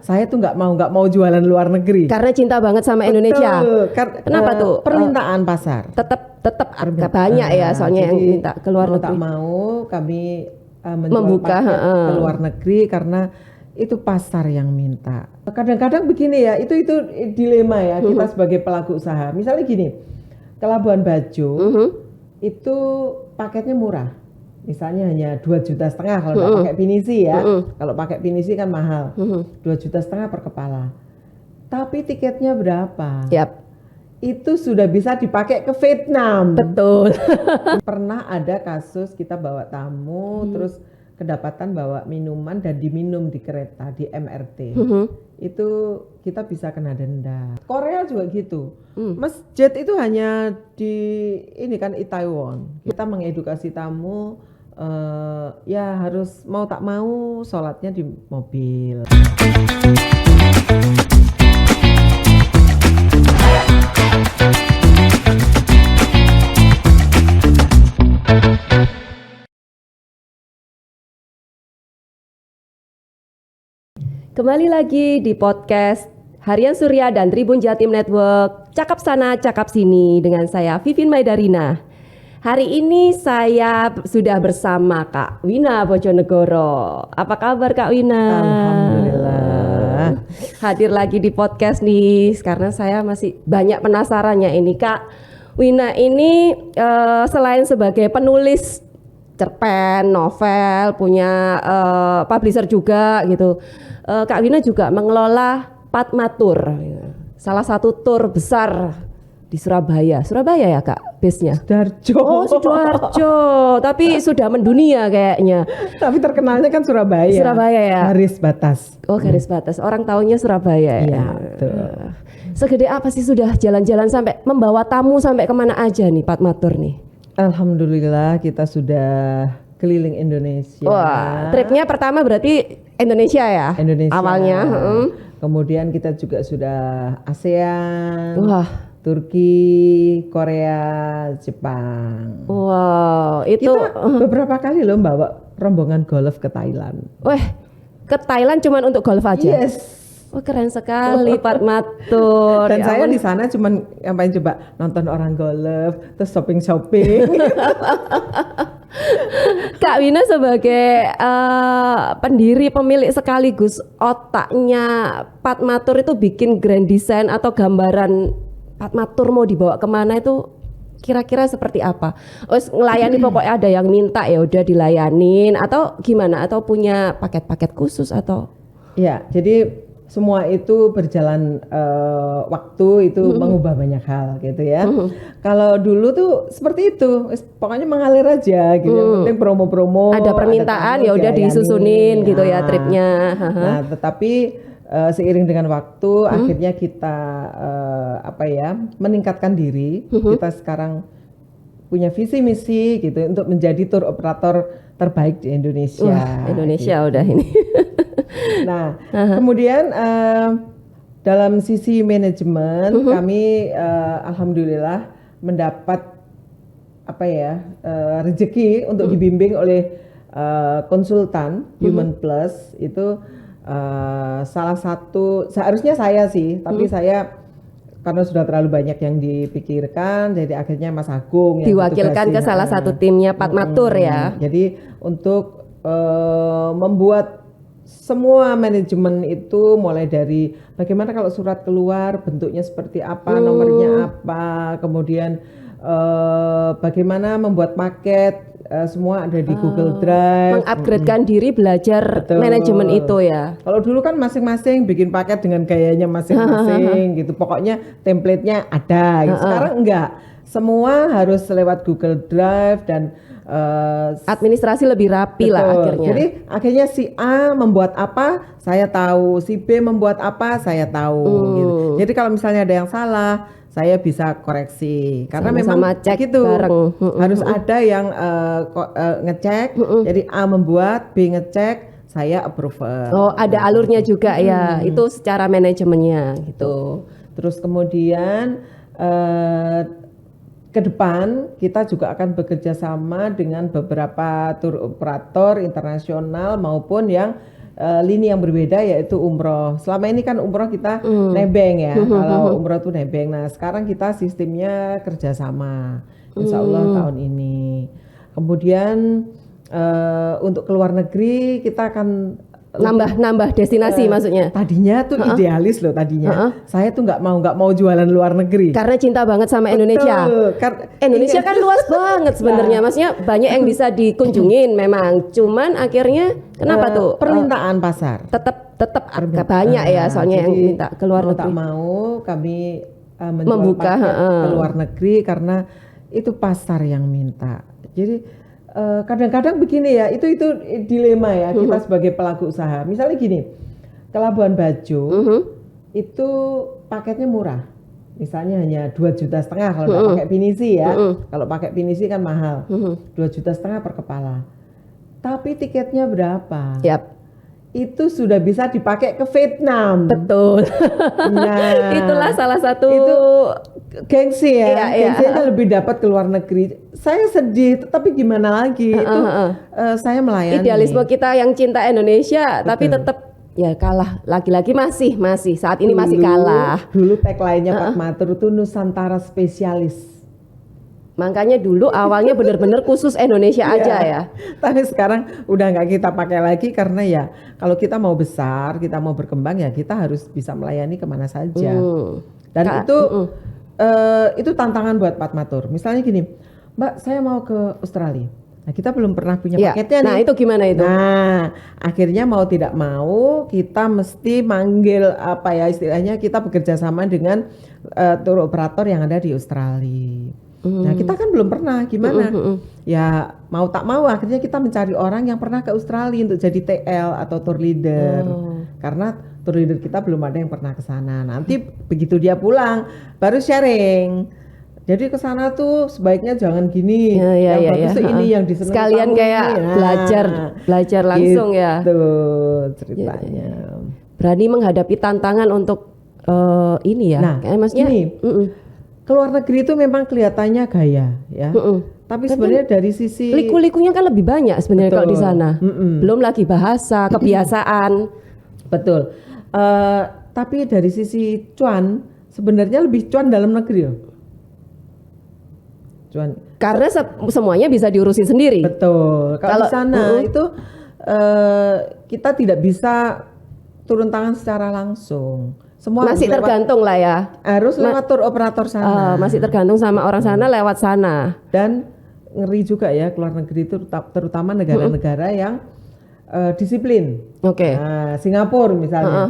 saya tuh nggak mau jualan luar negeri. Karena cinta banget sama Indonesia. Kenapa tuh? Permintaan pasar. Tetap banyak ya, soalnya yang minta ke luar negeri. Tak mau kami membuka ke luar negeri karena itu pasar yang minta. Kadang-kadang begini ya, itu dilema ya kita sebagai pelaku usaha. Misalnya gini, ke Labuan Bajo itu paketnya murah. Misalnya hanya 2,5 juta kalau nggak pakai pinisi ya. Kalau pakai pinisi kan mahal. 2,5 juta per kepala. Tapi tiketnya berapa? Itu sudah bisa dipakai ke Vietnam. Betul. Pernah ada kasus kita bawa tamu terus kedapatan bawa minuman dan diminum di kereta di MRT. Itu kita bisa kena denda. Korea juga gitu. Masjid itu hanya di ini kan Itaewon. Kita mengedukasi tamu ya harus mau tak mau sholatnya di mobil. Kembali lagi di podcast Harian Surya dan Tribun Jatim Network. Cakap sana, cakap sini dengan saya Vivin Maidarina. Hari ini saya sudah bersama Kak Wina Bojonegoro. Apa kabar Kak Wina? Alhamdulillah. Hadir lagi di podcast nih karena saya masih banyak penasarannya ini Kak Wina ini selain sebagai penulis cerpen, novel, punya publisher juga gitu. Kak Wina juga mengelola Padmatur, salah satu tour besar di Surabaya. Surabaya ya Kak, base-nya? Sidoarjo. Oh Sidoarjo, tapi sudah mendunia kayaknya. Tapi terkenalnya kan Surabaya. Surabaya ya? Garis batas. Oh garis batas, orang taunya Surabaya ya? Iya betul. Segede apa sih sudah jalan-jalan sampai membawa tamu sampai kemana aja nih Padmatur nih? Alhamdulillah kita sudah keliling Indonesia. Wah, tripnya pertama berarti Indonesia ya? Indonesia. Awalnya. Kemudian kita juga sudah ASEAN, Turki, Korea, Jepang. Wow, itu kita beberapa kali loh bawa rombongan golf ke Thailand. Weh, ke Thailand cuman untuk golf aja? Yes. Oh keren sekali Padmatur. Dan saya di sana cuman ngapain coba nonton orang golf, terus shopping. Kak Wina sebagai pendiri pemilik sekaligus otaknya Padmatur itu bikin grand design atau gambaran Padmatur mau dibawa kemana itu kira-kira seperti apa? Ngelayani pokoknya ada yang minta ya udah dilayanin atau gimana? Atau punya paket-paket khusus atau? Ya, jadi semua itu berjalan waktu itu mengubah banyak hal gitu ya. Kalau dulu tuh seperti itu, pokoknya mengalir aja gitu. Yang penting promo-promo. Ada permintaan ya udah disusunin gitu ya tripnya. Nah, tetapi seiring dengan waktu akhirnya kita meningkatkan diri. Kita sekarang punya visi misi gitu untuk menjadi tour operator terbaik di Indonesia. Indonesia gitu. udah ini. Nah, kemudian dalam sisi manajemen kami alhamdulillah mendapat rezeki untuk dibimbing oleh konsultan Human Plus itu salah satu seharusnya saya sih, tapi saya karena sudah terlalu banyak yang dipikirkan, jadi akhirnya Mas Agung yang diwakilkan ke salah satu timnya Padmatur ya. Jadi untuk membuat semua manajemen itu mulai dari bagaimana kalau surat keluar bentuknya seperti apa, nomornya apa, kemudian bagaimana membuat paket, semua ada di Google Drive. Mengupgradekan diri belajar manajemen itu ya. Kalau dulu kan masing-masing bikin paket dengan gayanya masing-masing gitu. Pokoknya template-nya ada. Gitu. Sekarang enggak. Semua harus lewat Google Drive dan administrasi lebih rapi lah akhirnya. Jadi akhirnya si A membuat apa, saya tahu. Si B membuat apa, saya tahu. Gitu. Jadi kalau misalnya ada yang salah, saya bisa koreksi. Karena sama-sama memang cek gitu. bareng. Harus ada yang ngecek. Jadi A membuat, B ngecek, saya approval. Oh, ada alurnya juga ya. Itu secara manajemennya gitu. Terus kemudian ke depan kita juga akan bekerja sama dengan beberapa tour operator internasional maupun yang lini yang berbeda yaitu umroh. Selama ini kan umroh kita nebeng ya. Kalau umroh itu nebeng. Nah sekarang kita sistemnya kerjasama. Insya Allah tahun ini. Kemudian untuk ke luar negeri kita akan nambah destinasi maksudnya. Tadinya tuh idealis loh tadinya. Saya tuh nggak mau jualan luar negeri. Karena cinta banget sama Indonesia. Indonesia kan luas banget sebenarnya. Maksudnya banyak yang bisa dikunjungin memang. Cuman akhirnya kenapa tuh? Permintaan pasar. Tetap banyak ya soalnya yang minta ke luar negeri. Tak mau kami membuka ke luar negeri karena itu pasar yang minta. Jadi kadang-kadang begini ya, itu dilema ya kita sebagai pelaku usaha. Misalnya gini, ke Labuan Bajo itu paketnya murah, misalnya hanya 2,5 juta kalau nggak pakai pinisi ya. Kalau pakai pinisi kan mahal, 2,5 juta per kepala. Tapi tiketnya berapa? Itu sudah bisa dipakai ke Vietnam. Betul. Nah, itulah salah satu itu gengsi ya. Gengsinya lebih dapat ke luar negeri. Saya sedih, tapi gimana lagi? Itu saya melayani. Idealisme kita yang cinta Indonesia, tapi tetap ya kalah. Lagi-lagi masih saat ini masih kalah. Dulu tagline-nya Pak Matur itu Nusantara spesialis. Makanya dulu awalnya benar-benar khusus Indonesia aja ya. Tapi sekarang udah nggak kita pakai lagi karena ya kalau kita mau besar, kita mau berkembang ya kita harus bisa melayani kemana saja. Dan itu tantangan buat Pak Matur. Misalnya gini, Mbak saya mau ke Australia. Nah kita belum pernah punya paketnya nih. Nah itu gimana itu? Nah akhirnya mau tidak mau kita mesti manggil apa ya istilahnya kita bekerja sama dengan tour operator yang ada di Australia. Nah kita kan belum pernah gimana ya mau tak mau akhirnya kita mencari orang yang pernah ke Australia untuk jadi TL atau tour leader karena tour leader kita belum ada yang pernah ke sana. Nanti begitu dia pulang baru sharing. Jadi ke sana tuh sebaiknya jangan gini, yang bagus tuh ini yang disenangi sekalian kayak belajar langsung gitu, ya. Ceritanya. Berani menghadapi tantangan untuk ini ya. Nah, maksudnya ke luar negeri itu memang kelihatannya gaya ya. Tapi sebenarnya dari sisi liku-likunya kan lebih banyak sebenarnya kalau di sana. Belum lagi bahasa, kebiasaan. Betul. Tapi dari sisi cuan sebenarnya lebih cuan dalam negeri loh. Cuan. Karena semuanya bisa diurusin sendiri. Betul. Kalau di sana itu kita tidak bisa turun tangan secara langsung. Semua masih tergantung lah ya. Harus lewat tour operator sana. Masih tergantung sama orang sana lewat sana. Dan ngeri juga ya keluar negeri itu terutama negara-negara yang disiplin. Nah, Singapura misalnya.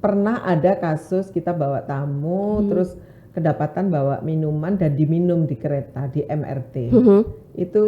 Pernah ada kasus kita bawa tamu terus kedapatan bawa minuman dan diminum di kereta di MRT. Itu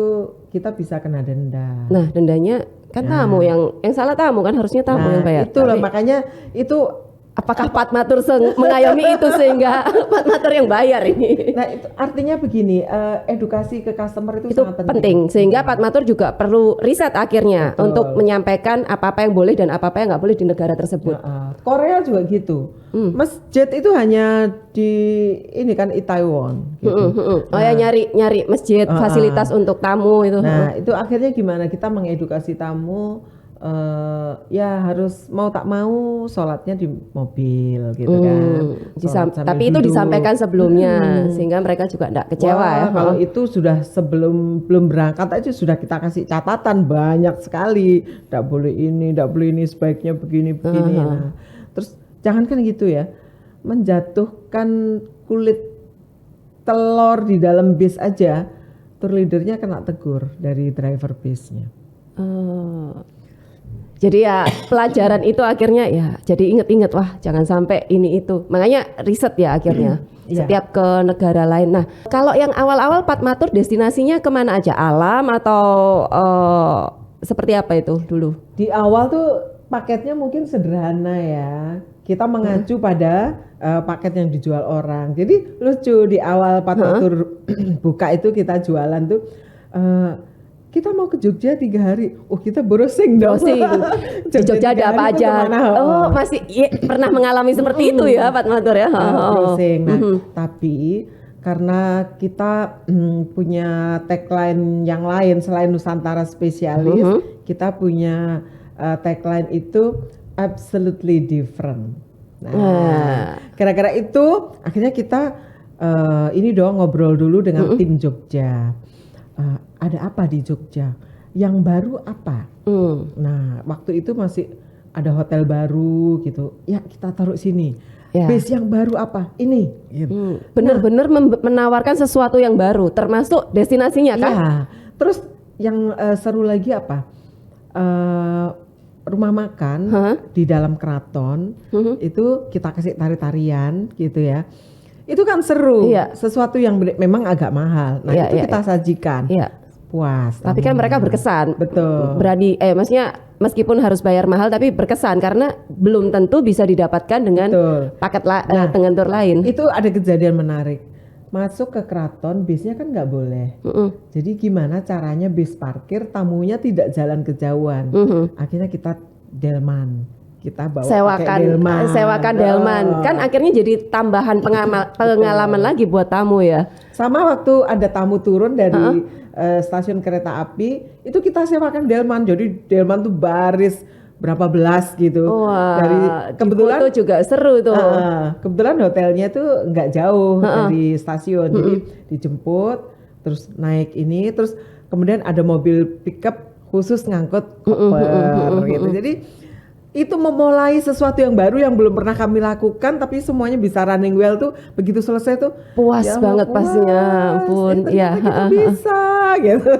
kita bisa kena denda. Nah, dendanya kan tamu yang salah tamu kan harusnya tamu yang bayar. Itulah makanya itu apakah Pak Matur mengayomi itu sehingga Pak Matur yang bayar ini? Nah, itu artinya begini, edukasi ke customer itu sangat penting. Sehingga Pak Matur juga perlu riset akhirnya untuk menyampaikan apa-apa yang boleh dan apa-apa yang nggak boleh di negara tersebut. Korea juga gitu. Masjid itu hanya di ini kan Itaewon gitu. Oh ya nyari masjid fasilitas untuk tamu itu. Nah, itu akhirnya gimana kita mengedukasi tamu ya harus mau tak mau sholatnya di mobil gitu kan. Tapi itu disampaikan sebelumnya sehingga mereka juga tidak kecewa ya. Kalau itu sudah belum berangkat aja sudah kita kasih catatan banyak sekali. Tidak boleh ini sebaiknya begini. Nah, terus jangan kan gitu ya, menjatuhkan kulit telur di dalam bis aja, tour leadernya kena tegur dari driver bisnya. Jadi ya pelajaran itu akhirnya ya jadi inget-inget wah jangan sampai ini itu. Makanya riset ya akhirnya setiap ke negara lain. Nah kalau yang awal-awal Pak Matur destinasinya kemana aja? Alam atau seperti apa itu dulu? Di awal tuh paketnya mungkin sederhana ya. Kita mengacu pada paket yang dijual orang. Jadi lucu di awal Pak Matur buka itu kita jualan tuh kita mau ke Jogja 3 hari. Oh kita browsing dong. Di Jogja ada apa aja? Oh masih pernah mengalami seperti itu ya Pak Matur ya. Browsing. Nah tapi karena kita punya tagline yang lain selain Nusantara spesialis, kita punya tagline itu absolutely different. Nah, gara-gara itu akhirnya kita ini dong ngobrol dulu dengan tim Jogja. Ada apa di Jogja? Yang baru apa? Nah, waktu itu masih ada hotel baru gitu. Ya kita taruh sini. Base yang baru apa? Ini. Gitu. Benar-benar menawarkan sesuatu yang baru, termasuk destinasinya kan? Ya. Terus yang seru lagi apa? Rumah makan di dalam keraton itu kita kasih tari-tarian gitu ya. Itu kan seru. Sesuatu yang memang agak mahal. Nah itu kita sajikan. Puas. Tapi kan mereka berkesan. Betul. Berani, maksudnya meskipun harus bayar mahal tapi berkesan karena belum tentu bisa didapatkan dengan paket dengan tour lain. Itu ada kejadian menarik. Masuk ke keraton, bisnya kan nggak boleh. Jadi gimana caranya bis parkir, tamunya tidak jalan kejauhan. Akhirnya kita delman. Kita bawa sewakan delman. Kan akhirnya jadi tambahan pengalaman lagi buat tamu ya. Sama waktu ada tamu turun dari stasiun kereta api, itu kita sewakan delman. Jadi delman tuh baris berapa belas gitu. Wah, dari kebetulan itu juga seru tuh. Kebetulan hotelnya tuh nggak jauh dari stasiun. Jadi dijemput, terus naik ini, terus kemudian ada mobil pickup khusus ngangkut koper gitu. Jadi itu memulai sesuatu yang baru yang belum pernah kami lakukan, tapi semuanya bisa running well tuh. Begitu selesai tuh puas banget pastinya, pun ya kita bisa gitu.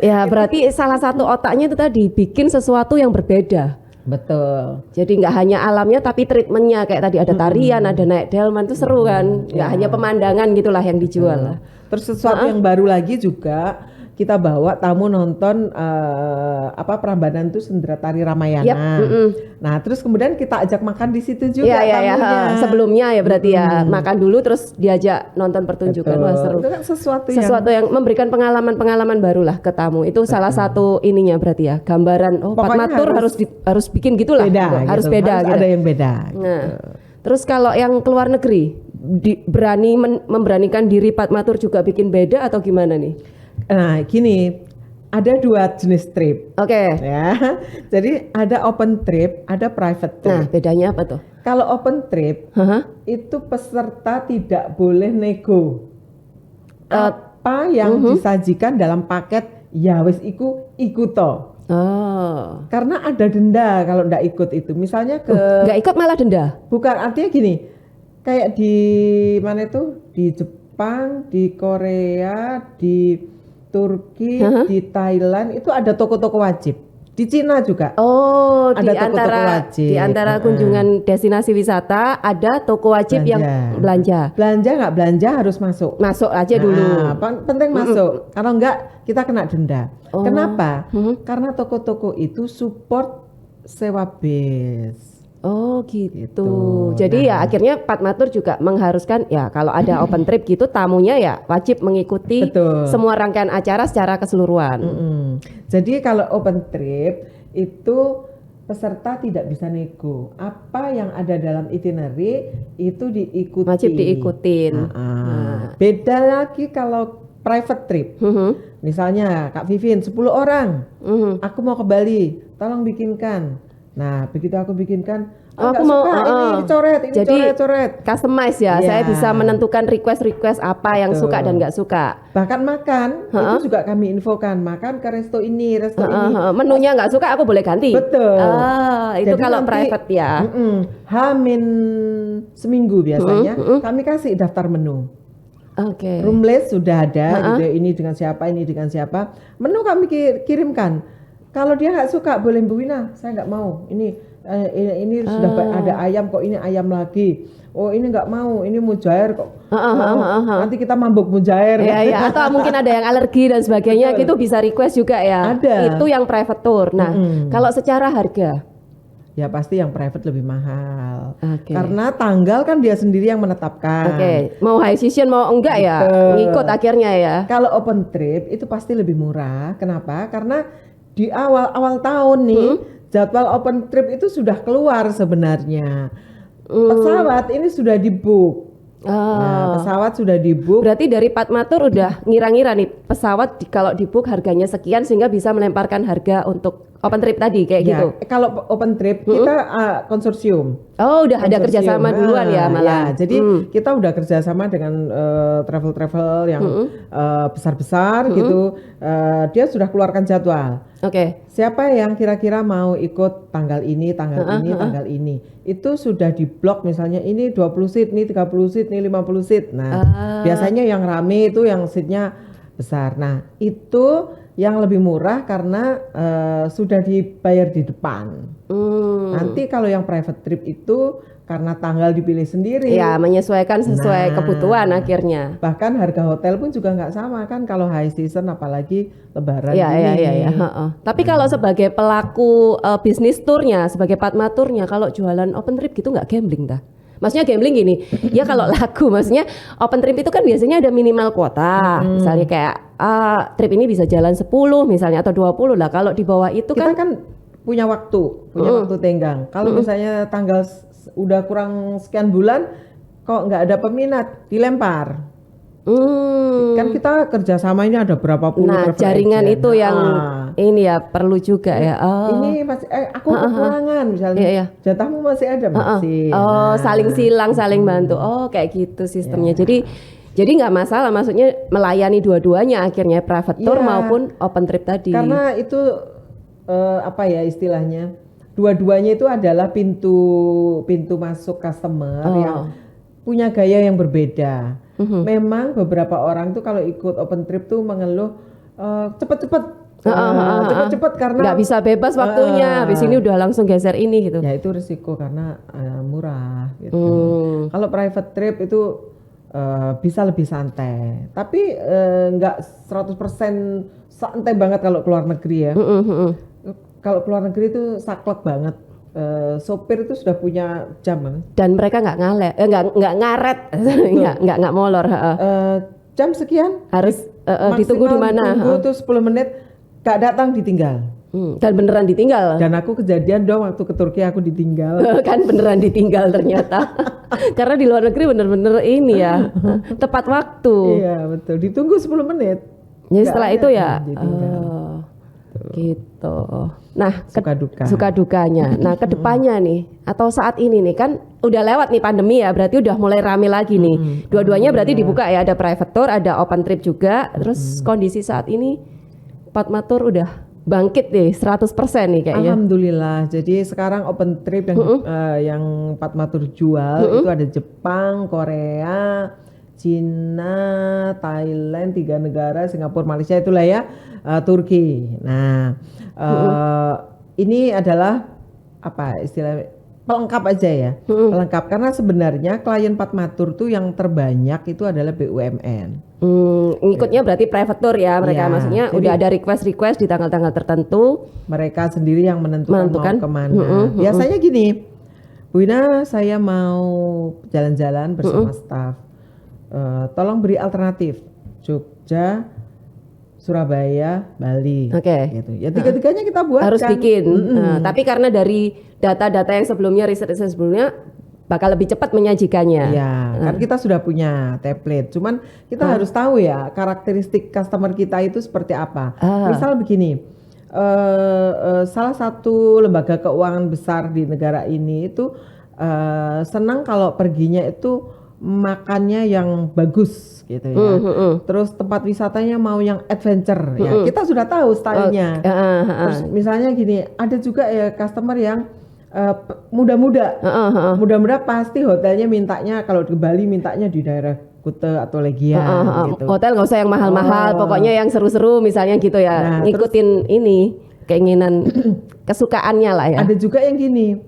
Ya berarti salah satu otaknya itu tadi bikin sesuatu yang berbeda. Betul. Jadi nggak hanya alamnya tapi treatmentnya kayak tadi ada tarian, ada naik delman, itu seru kan. Nggak hanya pemandangan gitulah yang dijual lah. Terus sesuatu yang baru lagi juga, kita bawa tamu nonton Prambanan tuh Sendera Tari Ramayana. Nah, terus kemudian kita ajak makan di situ juga tamunya. Sebelumnya ya berarti ya makan dulu terus diajak nonton pertunjukan. Wah, seru. Itu kan sesuatu yang memberikan pengalaman baru lah ke tamu. Itu salah satu ininya berarti ya. Gambaran Patmatur harus bikin gitulah. Beda, harus beda harus gitu. Ada yang beda. Nah, terus kalau yang keluar negeri berani memberanikan diri Patmatur juga bikin beda atau gimana nih? Nah, gini, ada dua jenis trip. Ya. Jadi ada open trip, ada private trip. Nah, bedanya apa tuh? Kalau open trip, itu peserta tidak boleh nego. Apa yang disajikan dalam paket, ya wis iku to. Karena ada denda kalau ndak ikut itu. Misalnya nggak ikut malah denda. Bukan, artinya gini. Kayak di mana itu? Di Jepang, di Korea, di Turki, di Thailand itu ada toko-toko wajib. Di Cina juga. Ada toko-toko wajib. Di antara kunjungan destinasi wisata ada toko wajib yang belanja. Belanja nggak belanja harus masuk. Masuk aja dulu. Penting masuk. Kalau enggak kita kena denda. Kenapa? Karena toko-toko itu support sewa bis. Oh gitu. Jadi ya akhirnya Patmatur juga mengharuskan ya kalau ada open trip gitu tamunya ya wajib mengikuti semua rangkaian acara secara keseluruhan. Jadi kalau open trip itu peserta tidak bisa nego. Apa yang ada dalam itinerary itu diikuti. Wajib diikutin. Beda lagi kalau private trip. Misalnya Kak Vivin 10 orang. Aku mau ke Bali, tolong bikinkan. Nah, begitu aku bikinkan, aku mau ini dicoret, ini jadi coret. Customize ya. Saya bisa menentukan request apa yang suka dan nggak suka. Bahkan makan itu juga kami infokan, makan ke resto ini, ini. Menunya nggak suka aku boleh ganti. Betul. Itu jadi kalau private ya. Hamin seminggu biasanya kami kasih daftar menu. Room list sudah ada, gitu. Ini dengan siapa, ini dengan siapa. Menu kami kirimkan. Kalau dia nggak suka, boleh Bu Wina, saya nggak mau. Ini sudah ada ayam kok, ini ayam lagi. Oh ini nggak mau, ini mujair kok. Nanti kita mabuk mujair. Ya, atau mungkin ada yang alergi dan sebagainya, gitu bisa request juga ya. Ada. Itu yang private tour. Nah, kalau secara harga? Ya pasti yang private lebih mahal. Karena tanggal kan dia sendiri yang menetapkan. Mau high season mau enggak ya, ngikut akhirnya ya. Kalau open trip itu pasti lebih murah. Kenapa? Karena di awal tahun nih jadwal open trip itu sudah keluar sebenarnya. Pesawat ini sudah di book. Nah, pesawat sudah di-book. Berarti dari Patmatur udah ngira-ngira nih pesawat kalau di-book harganya sekian sehingga bisa melemparkan harga untuk open trip tadi kayak gitu. Kalau open trip kita konsorsium. Oh, udah ada kerjasama duluan ya malah. Ya, jadi kita udah kerjasama dengan travel-travel yang besar-besar gitu. Dia sudah keluarkan jadwal. Oke. Siapa yang kira-kira mau ikut tanggal ini, tanggal ini. Itu sudah di-blok misalnya ini 20 seat, ini 30 seat, ini 50 seat. Nah, biasanya yang rame itu yang seatnya besar. Nah, itu yang lebih murah karena sudah dibayar di depan. Nanti kalau yang private trip itu karena tanggal dipilih sendiri. Ya, menyesuaikan sesuai kebutuhan akhirnya. Bahkan harga hotel pun juga nggak sama kan kalau high season apalagi lebaran Iya. Tapi kalau sebagai pelaku bisnis turnya, sebagai Patmaturnya, kalau jualan open trip gitu nggak gambling dah? Maksudnya gambling gini, ya kalau laku, maksudnya open trip itu kan biasanya ada minimal kuota. Misalnya kayak trip ini bisa jalan 10 misalnya atau 20 lah. Kalau di bawah itu kita kan punya waktu tenggang. Kalau misalnya tanggal udah kurang sekian bulan kok nggak ada peminat, dilempar. Kan kita kerjasama ini ada berapa puluh jaringan itu yang ini ya perlu juga ya. Ini masih aku kekurangan misalnya. Iya. Jatahmu masih ada masih. Saling silang, saling bantu. Apa gitu sistemnya. Jadi nggak masalah, maksudnya melayani dua-duanya akhirnya private tour maupun open trip tadi. Karena itu apa ya istilahnya? Dua-duanya itu adalah pintu masuk customer yang punya gaya yang berbeda. Memang beberapa orang tuh kalau ikut open trip tuh mengeluh cepet-cepet karena nggak bisa bebas waktunya. Habis ini udah langsung geser ini gitu. Ya itu risiko karena murah gitu. Kalau private trip itu bisa lebih santai. Tapi nggak 100% santai banget kalau keluar negeri ya. Kalau keluar negeri itu saklek banget. Sopir itu sudah punya jam kan? Dan mereka nggak ngaret, nggak molor. Jam sekian harus ditunggu di mana? Ditunggu tuh 10 menit, nggak datang ditinggal. Dan beneran ditinggal. Dan aku kejadian dong waktu ke Turki aku ditinggal. Kan beneran ditinggal ternyata. Karena di luar negeri bener-bener ini ya tepat waktu. Iya betul. Ditunggu 10 menit. Jadi setelah itu ya. Gitu. Nah, suka dukanya. Nah, kedepannya nih atau saat ini nih kan udah lewat nih pandemi ya, berarti udah mulai rame lagi nih. Dua-duanya berarti dibuka ya, ada private tour, ada open trip juga. Terus kondisi saat ini Patmatur udah bangkit nih 100% nih kayaknya. Alhamdulillah. Jadi sekarang open trip yang Patmatur jual itu ada Jepang, Korea, Cina, Thailand, 3 negara, Singapura, Malaysia itulah ya, Turki. Nah, ini adalah apa istilahnya pelengkap aja ya, pelengkap karena sebenarnya klien Patmatur tuh yang terbanyak itu adalah BUMN. Ngikutnya berarti private tour ya mereka, maksudnya udah ada request di tanggal-tanggal tertentu. Mereka sendiri yang menentukan mau kemana. Biasanya gini, Bu Ina, saya mau jalan-jalan bersama staff. Tolong beri alternatif Jogja, Surabaya, Bali. Gitu. Ya tiga-tiganya kita buat harus bikin. Tapi karena dari data-data yang sebelumnya, riset sebelumnya bakal lebih cepat menyajikannya. Ya, kan kita sudah punya template. Cuman kita harus tahu ya karakteristik customer kita itu seperti apa. Misal begini, salah satu lembaga keuangan besar di negara ini itu senang kalau perginya itu makannya yang bagus gitu ya. Terus tempat wisatanya mau yang adventure ya. Kita sudah tahu stylenya. Terus misalnya gini, ada juga ya customer yang muda-muda. Muda-muda pasti hotelnya mintanya kalau di Bali mintanya di daerah Kuta atau Legian gitu. Hotel nggak usah yang mahal-mahal, pokoknya yang seru-seru misalnya gitu ya. Nah, ngikutin ini keinginan kesukaannya lah ya. Ada juga yang gini,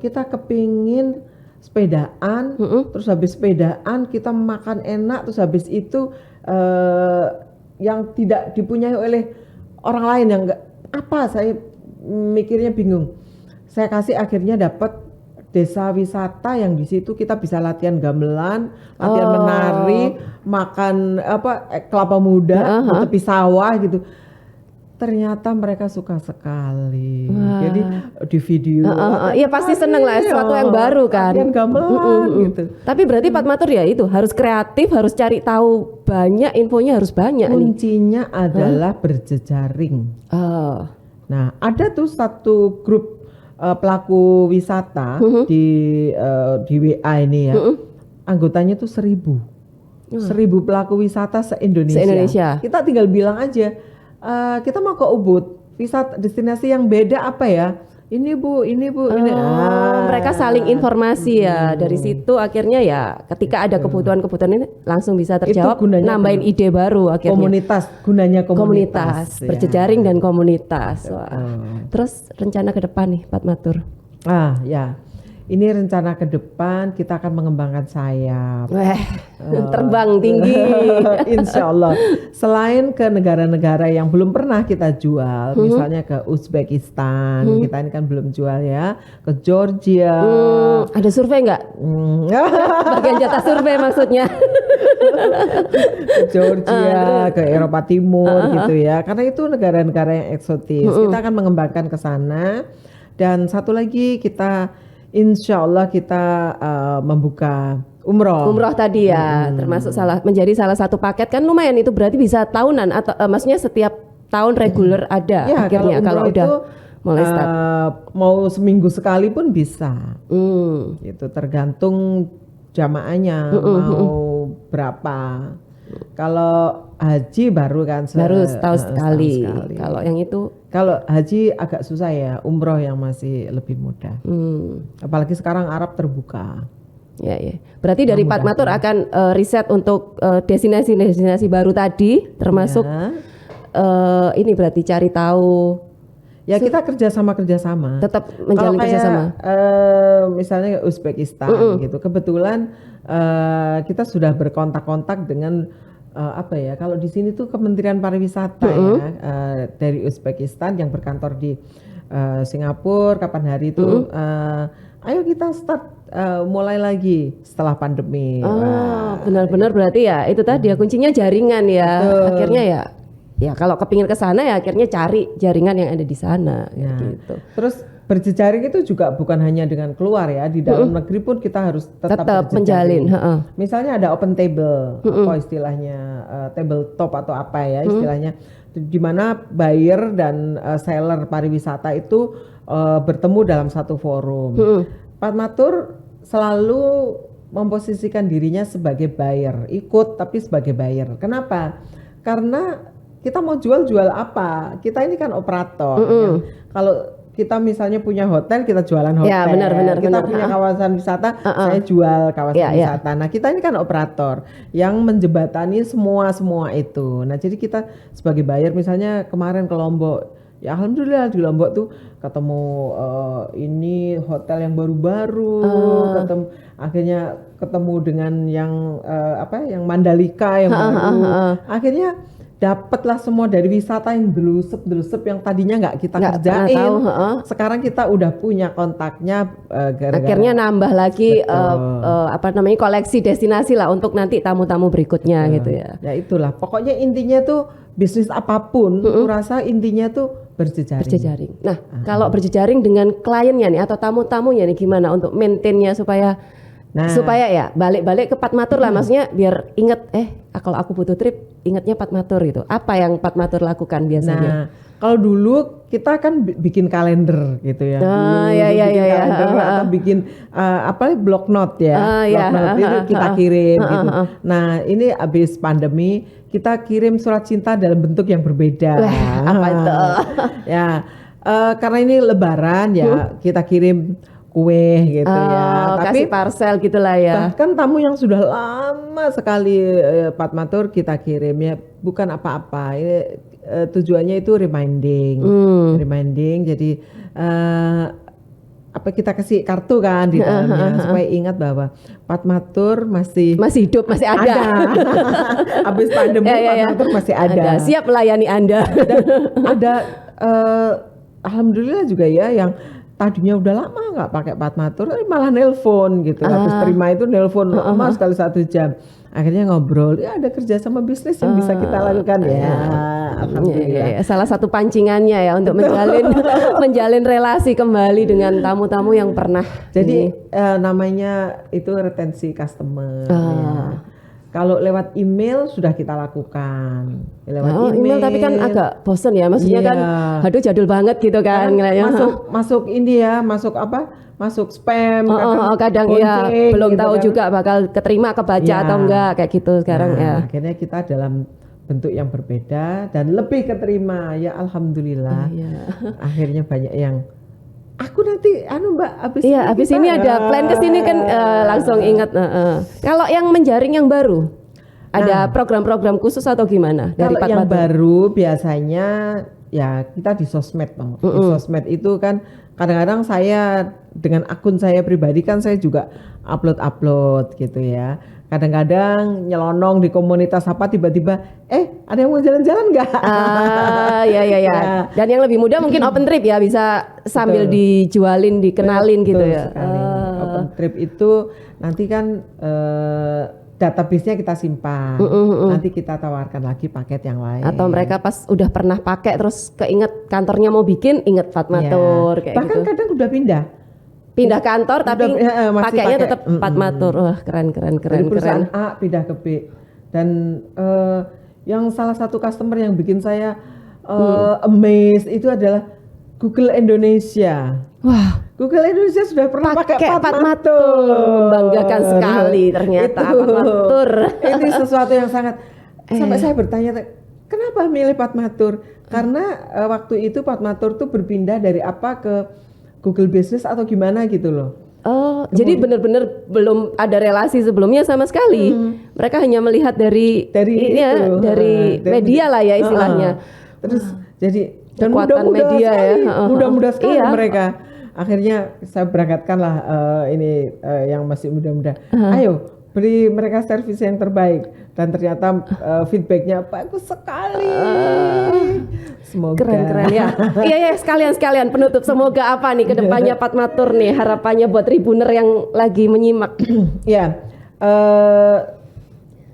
kita kepingin sepedaan, terus habis sepedaan kita makan enak, terus habis itu yang tidak dipunyai oleh orang lain yang enggak apa, saya mikirnya bingung. Saya kasih akhirnya dapat desa wisata yang di situ kita bisa latihan gamelan, latihan menari, makan kelapa muda di tepi sawah gitu. ternyata mereka suka sekali. Jadi di video, iya pasti seneng lah sesuatu yang baru kan. latihan gamelan gitu. Tapi berarti Pak Matur ya itu harus kreatif, harus cari tahu banyak, infonya harus banyak nih. Kuncinya adalah berjejaring. Nah, ada tuh satu grup pelaku wisata di WA ini ya. Anggotanya tuh 1.000 pelaku wisata se-Indonesia. Kita tinggal bilang aja, kita mau ke Ubud, wisata destinasi yang beda apa ya? Ini bu, ini. Mereka saling informasi ya. Dari situ akhirnya ya ketika ada kebutuhan-kebutuhan ini langsung bisa terjawab, nambahin ide baru akhirnya. Gunanya komunitas. Ya. Berjejaring dan komunitas. Terus rencana ke depan nih Pak Matur. Ya. Ini rencana ke depan kita akan mengembangkan sayap. Terbang tinggi. Insya Allah. Selain ke negara-negara yang belum pernah kita jual, misalnya ke Uzbekistan, kita ini kan belum jual ya, ke Georgia. Ada survei nggak? Bagian jatah survei maksudnya. Ke Georgia, ke Eropa Timur gitu ya. Karena itu negara-negara yang eksotis. Kita akan mengembangkan ke sana. Dan satu lagi kita insya Allah kita membuka umroh. Umroh tadi ya, termasuk menjadi salah satu paket kan lumayan itu berarti bisa tahunan atau maksudnya setiap tahun reguler ada ya, akhirnya kalau udah mulai start. Mau seminggu sekali pun bisa. Itu tergantung jamaahnya mau berapa. Kalau haji baru kan setahun sekali. Kalau yang itu kalau haji agak susah ya, umroh yang masih lebih mudah. Apalagi sekarang Arab terbuka. Ya. Berarti dari Pak Matur akan riset untuk destinasi-destinasi baru tadi, termasuk ini berarti cari tahu. Ya kita kerjasama. Tetap menjalin kerjasama. Misalnya Uzbekistan gitu. Kebetulan kita sudah berkontak-kontak dengan kalau di sini tuh Kementerian Pariwisata ya dari Uzbekistan yang berkantor di Singapura. Kapan hari itu ayo kita start mulai lagi setelah pandemi. Benar-benar berarti ya itu tadi ya kuncinya jaringan ya. Akhirnya ya kalau kepingin ke sana ya akhirnya cari jaringan yang ada di sana gitu. Terus berjejaring itu juga bukan hanya dengan keluar ya, di dalam negeri pun kita harus tetap menjalin. Misalnya ada open table, apa istilahnya tabletop atau apa ya istilahnya, di mana buyer dan seller pariwisata itu bertemu dalam satu forum. Pak Matur selalu memposisikan dirinya sebagai buyer, ikut tapi sebagai buyer. Kenapa? Karena kita mau jual apa? Kita ini kan operator. Ya. Kalau kita misalnya punya hotel, kita jualan hotel. Ya, benar. Kita punya kawasan wisata, saya jual kawasan wisata. Nah, kita ini kan operator yang menjembatani semua itu. Nah, jadi kita sebagai buyer, misalnya kemarin ke Lombok, ya alhamdulillah di Lombok tuh ketemu ini hotel yang baru-baru, akhirnya ketemu dengan yang yang Mandalika yang baru. Akhirnya dapatlah semua dari wisata yang delusep yang tadinya nggak kita kerjain. Sekarang kita udah punya kontaknya. Akhirnya nambah lagi koleksi destinasi lah untuk nanti tamu-tamu berikutnya gitu ya. Ya itulah. Pokoknya intinya tuh bisnis apapun, aku rasa intinya tuh berjejaring. Nah, kalau berjejaring dengan kliennya nih atau tamu-tamunya nih gimana untuk maintainnya supaya ya balik-balik ke Pak Matur lah, maksudnya biar inget kalau aku butuh trip ingatnya Pak Matur gitu. Apa yang Pak Matur lakukan biasanya? Nah, kalau dulu kita kan bikin kalender gitu ya. Atau bikin block note ya. Block note itu kita kirim gitu. Nah, ini habis pandemi kita kirim surat cinta dalam bentuk yang berbeda. Apa itu? Karena ini Lebaran ya, kita kirim kue gitu ya. Tapi kasih parcel gitulah ya. Bahkan tamu yang sudah lama sekali Pak Matur kita kirim ya, bukan apa-apa. Ini tujuannya itu reminding. Jadi kita kasih kartu kan di dalamnya supaya ingat bahwa Pak Matur masih hidup, masih ada. Habis pandemi Pak Matur masih ada. Siap melayani Anda. Dan ada alhamdulillah juga ya yang tadinya udah lama nggak pakai Padmatur, malah nelpon gitu. Habis terima itu nelpon lama sekali 1 jam. Akhirnya ngobrol, ya ada kerja sama bisnis yang bisa kita lakukan ya. Alhamdulillah. Salah satu pancingannya ya untuk menjalin relasi kembali dengan tamu-tamu yang pernah. Jadi namanya itu retensi customer. Ya. Kalau lewat email sudah kita lakukan. Lewat email tapi kan agak bosen ya, maksudnya kan aduh jadul banget gitu kan. Masuk ini ya, masuk apa? Masuk spam, kadang ya belum gitu tahu kan. juga bakal keterima kebaca atau enggak kayak gitu sekarang ya. Akhirnya kita dalam bentuk yang berbeda dan lebih keterima ya, alhamdulillah. Akhirnya banyak yang aku nanti Mbak habis ini ada plan ke sini kan langsung ingat. Kalau yang menjaring yang baru ada program-program khusus atau gimana dari Kalau yang baru biasanya ya kita di sosmed Bang. Di sosmed itu kan kadang-kadang saya dengan akun saya pribadi kan saya juga upload gitu ya. Kadang-kadang nyelonong di komunitas apa tiba-tiba ada yang mau jalan-jalan nggak? Ya. Dan yang lebih mudah mungkin open trip ya, bisa sambil dijualin, dikenalin gitu ya. Open trip itu nanti kan database-nya kita simpan. Nanti kita tawarkan lagi paket yang lain. Atau mereka pas udah pernah pakai terus keinget kantornya mau bikin, inget Padmatur kayak bahkan gitu. Kadang udah pindah kantor tapi pakainya tetap Padmatur. Wah, keren. Dari perusahaan A pindah ke B. Dan yang salah satu customer yang bikin saya amazed itu adalah Google Indonesia. Wah, Google Indonesia sudah pernah pakai Padmatur. Membanggakan sekali ternyata Padmatur. Ini sesuatu yang sangat sampai saya bertanya, kenapa milih Padmatur? Karena waktu itu Padmatur tuh berpindah dari apa ke Google Business atau gimana gitu loh. Jadi benar-benar belum ada relasi sebelumnya sama sekali. Mereka hanya melihat dari media lah ya istilahnya. Terus jadi dan kekuatan media sekali, ya. Mudah-mudah sekali mereka. Akhirnya saya berangkatkanlah yang masih muda-muda. Ayo beri mereka servis yang terbaik. Dan ternyata feedbacknya bagus sekali. Semoga keren ya. Iya sekalian penutup. Semoga apa nih kedepannya Padmatur nih, harapannya buat Tribuner yang lagi menyimak. Ya,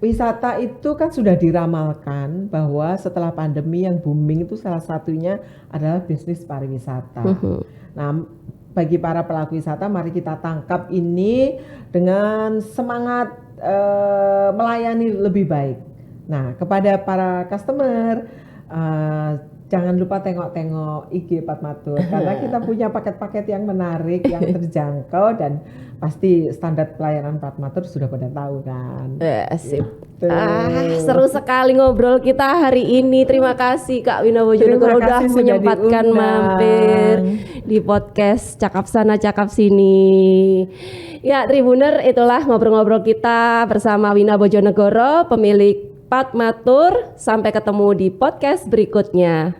wisata itu kan sudah diramalkan bahwa setelah pandemi yang booming itu salah satunya adalah bisnis pariwisata. Nah, bagi para pelaku wisata, mari kita tangkap ini dengan semangat melayani lebih baik. Nah, kepada para customer, jangan lupa tengok-tengok IG Padmatur karena kita punya paket-paket yang menarik, yang terjangkau dan pasti standar pelayanan Padmatur sudah pada tahu kan. Sip. Seru sekali ngobrol kita hari ini. Terima kasih Kak Wina Bojonegoro udah menyempatkan mampir di podcast Cakap Sana Cakap Sini. Ya Tribuner, itulah ngobrol-ngobrol kita bersama Wina Bojonegoro, pemilik Padmatur. Sampai ketemu di podcast berikutnya.